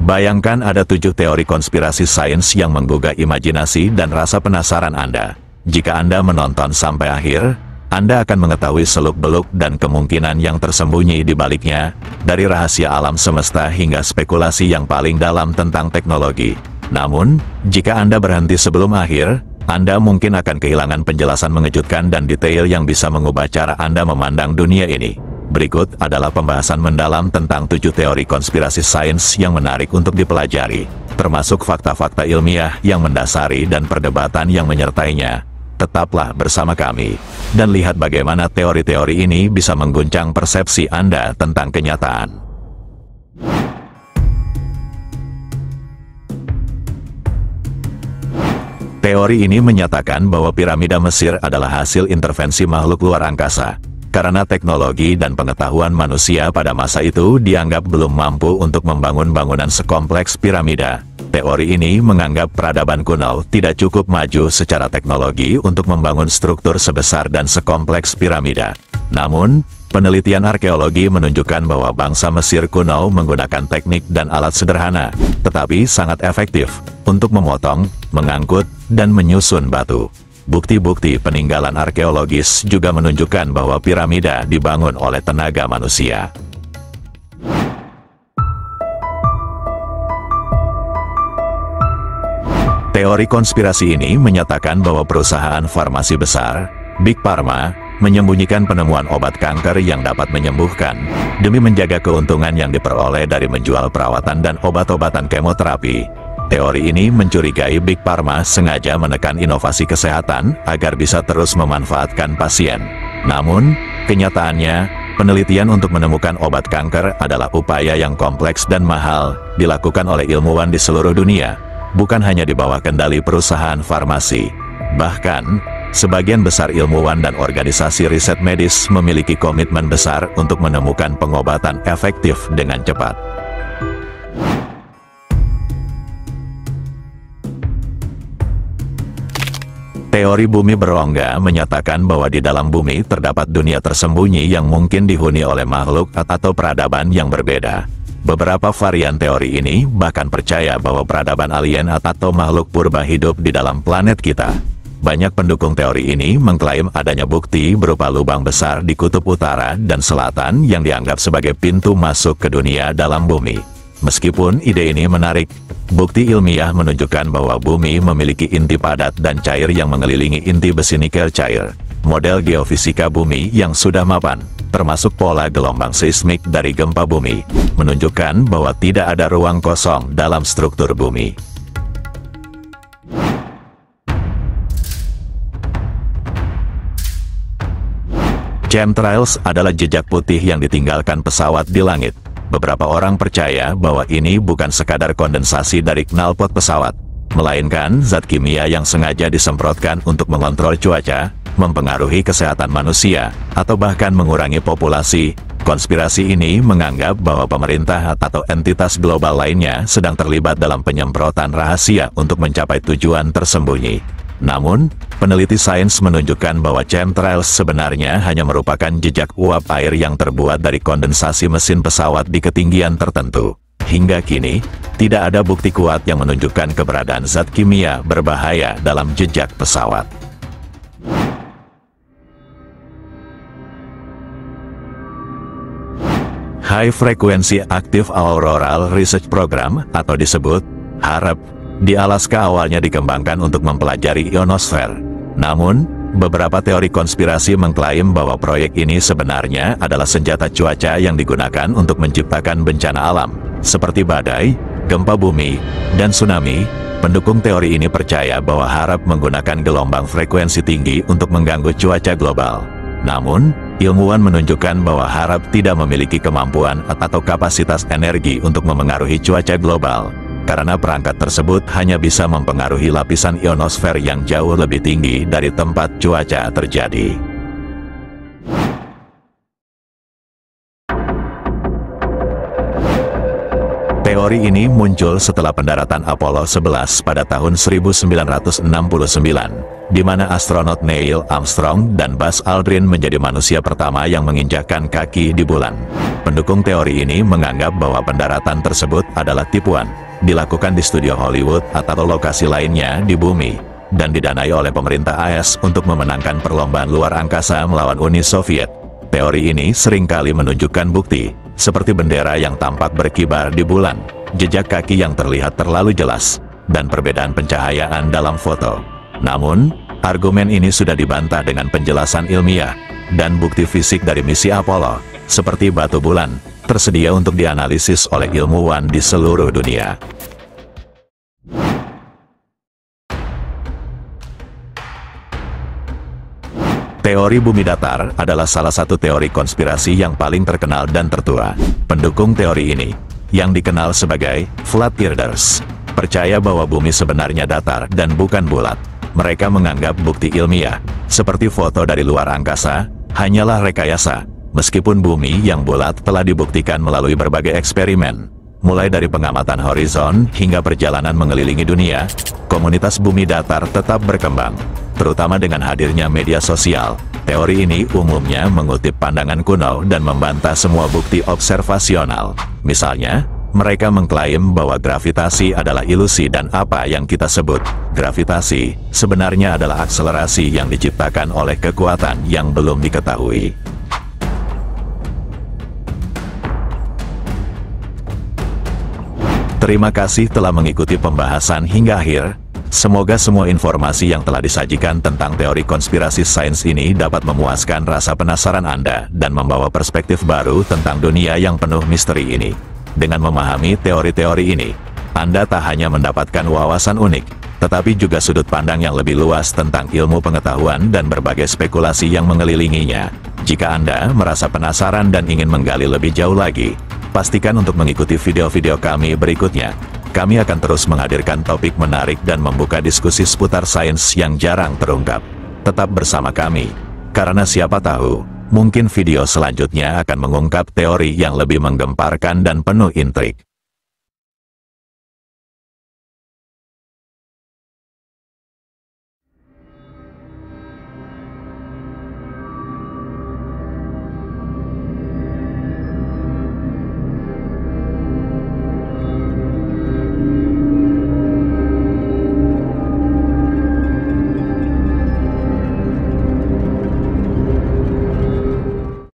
Bayangkan ada 7 teori konspirasi sains yang menggugah imajinasi dan rasa penasaran Anda. Jika Anda menonton sampai akhir, Anda akan mengetahui seluk-beluk dan kemungkinan yang tersembunyi di baliknya, dari rahasia alam semesta hingga spekulasi yang paling dalam tentang teknologi. Namun, jika Anda berhenti sebelum akhir, Anda mungkin akan kehilangan penjelasan mengejutkan dan detail yang bisa mengubah cara Anda memandang dunia ini. Berikut adalah pembahasan mendalam tentang 7 teori konspirasi sains yang menarik untuk dipelajari, termasuk fakta-fakta ilmiah yang mendasari dan perdebatan yang menyertainya. Tetaplah bersama kami, dan lihat bagaimana teori-teori ini bisa mengguncang persepsi Anda tentang kenyataan. Teori ini menyatakan bahwa piramida Mesir adalah hasil intervensi makhluk luar angkasa, karena teknologi dan pengetahuan manusia pada masa itu dianggap belum mampu untuk membangun bangunan sekompleks piramida. Teori ini menganggap peradaban kuno tidak cukup maju secara teknologi untuk membangun struktur sebesar dan sekompleks piramida. Namun, penelitian arkeologi menunjukkan bahwa bangsa Mesir kuno menggunakan teknik dan alat sederhana, tetapi sangat efektif, untuk memotong, mengangkut, dan menyusun batu. Bukti-bukti peninggalan arkeologis juga menunjukkan bahwa piramida dibangun oleh tenaga manusia. Teori konspirasi ini menyatakan bahwa perusahaan farmasi besar, Big Pharma, menyembunyikan penemuan obat kanker yang dapat menyembuhkan, demi menjaga keuntungan yang diperoleh dari menjual perawatan dan obat-obatan kemoterapi. Teori ini mencurigai Big Pharma sengaja menekan inovasi kesehatan agar bisa terus memanfaatkan pasien. Namun, kenyataannya, penelitian untuk menemukan obat kanker adalah upaya yang kompleks dan mahal, dilakukan oleh ilmuwan di seluruh dunia, bukan hanya di bawah kendali perusahaan farmasi. Bahkan, sebagian besar ilmuwan dan organisasi riset medis memiliki komitmen besar untuk menemukan pengobatan efektif dengan cepat. Teori bumi berongga menyatakan bahwa di dalam bumi terdapat dunia tersembunyi yang mungkin dihuni oleh makhluk atau peradaban yang berbeda. Beberapa varian teori ini bahkan percaya bahwa peradaban alien atau makhluk purba hidup di dalam planet kita. Banyak pendukung teori ini mengklaim adanya bukti berupa lubang besar di kutub utara dan selatan yang dianggap sebagai pintu masuk ke dunia dalam bumi. Meskipun ide ini menarik, bukti ilmiah menunjukkan bahwa bumi memiliki inti padat dan cair yang mengelilingi inti besi nikel cair. Model geofisika bumi yang sudah mapan, termasuk pola gelombang seismik dari gempa bumi, menunjukkan bahwa tidak ada ruang kosong dalam struktur bumi. Chemtrails adalah jejak putih yang ditinggalkan pesawat di langit. Beberapa orang percaya bahwa ini bukan sekadar kondensasi dari knalpot pesawat, melainkan zat kimia yang sengaja disemprotkan untuk mengontrol cuaca, mempengaruhi kesehatan manusia, atau bahkan mengurangi populasi. Konspirasi ini menganggap bahwa pemerintah atau entitas global lainnya sedang terlibat dalam penyemprotan rahasia untuk mencapai tujuan tersembunyi. Namun, peneliti sains menunjukkan bahwa chemtrails sebenarnya hanya merupakan jejak uap air yang terbuat dari kondensasi mesin pesawat di ketinggian tertentu. Hingga kini, tidak ada bukti kuat yang menunjukkan keberadaan zat kimia berbahaya dalam jejak pesawat. High Frequency Active Auroral Research Program, atau disebut HARP, di Alaska awalnya dikembangkan untuk mempelajari ionosfer. Namun, beberapa teori konspirasi mengklaim bahwa proyek ini sebenarnya adalah senjata cuaca yang digunakan untuk menciptakan bencana alam, seperti badai, gempa bumi, dan tsunami. Pendukung teori ini percaya bahwa HARP menggunakan gelombang frekuensi tinggi untuk mengganggu cuaca global. Namun, ilmuwan menunjukkan bahwa HARP tidak memiliki kemampuan atau kapasitas energi untuk memengaruhi cuaca global, karena perangkat tersebut hanya bisa mempengaruhi lapisan ionosfer yang jauh lebih tinggi dari tempat cuaca terjadi. Teori ini muncul setelah pendaratan Apollo 11 pada tahun 1969. di mana astronot Neil Armstrong dan Buzz Aldrin menjadi manusia pertama yang menginjakkan kaki di bulan. Pendukung teori ini menganggap bahwa pendaratan tersebut adalah tipuan, dilakukan di studio Hollywood atau lokasi lainnya di bumi, dan didanai oleh pemerintah AS untuk memenangkan perlombaan luar angkasa melawan Uni Soviet. Teori ini seringkali menunjukkan bukti, seperti bendera yang tampak berkibar di bulan, jejak kaki yang terlihat terlalu jelas, dan perbedaan pencahayaan dalam foto. Namun, argumen ini sudah dibantah dengan penjelasan ilmiah, dan bukti fisik dari misi Apollo, seperti batu bulan, tersedia untuk dianalisis oleh ilmuwan di seluruh dunia. Teori bumi datar adalah salah satu teori konspirasi yang paling terkenal dan tertua. Pendukung teori ini, yang dikenal sebagai Flat Earthers, percaya bahwa bumi sebenarnya datar dan bukan bulat. Mereka menganggap bukti ilmiah, seperti foto dari luar angkasa, hanyalah rekayasa, meskipun bumi yang bulat telah dibuktikan melalui berbagai eksperimen. Mulai dari pengamatan horizon hingga perjalanan mengelilingi dunia, komunitas bumi datar tetap berkembang, terutama dengan hadirnya media sosial. Teori ini umumnya mengutip pandangan kuno dan membantah semua bukti observasional. Misalnya, mereka mengklaim bahwa gravitasi adalah ilusi dan apa yang kita sebut gravitasi sebenarnya adalah akselerasi yang diciptakan oleh kekuatan yang belum diketahui. Terima kasih telah mengikuti pembahasan hingga akhir. Semoga semua informasi yang telah disajikan tentang teori konspirasi sains ini dapat memuaskan rasa penasaran Anda dan membawa perspektif baru tentang dunia yang penuh misteri ini. Dengan memahami teori-teori ini, Anda tak hanya mendapatkan wawasan unik, tetapi juga sudut pandang yang lebih luas tentang ilmu pengetahuan dan berbagai spekulasi yang mengelilinginya. Jika Anda merasa penasaran dan ingin menggali lebih jauh lagi, pastikan untuk mengikuti video-video kami berikutnya. Kami akan terus menghadirkan topik menarik dan membuka diskusi seputar sains yang jarang terungkap. Tetap bersama kami, karena siapa tahu, mungkin video selanjutnya akan mengungkap teori yang lebih menggemparkan dan penuh intrik.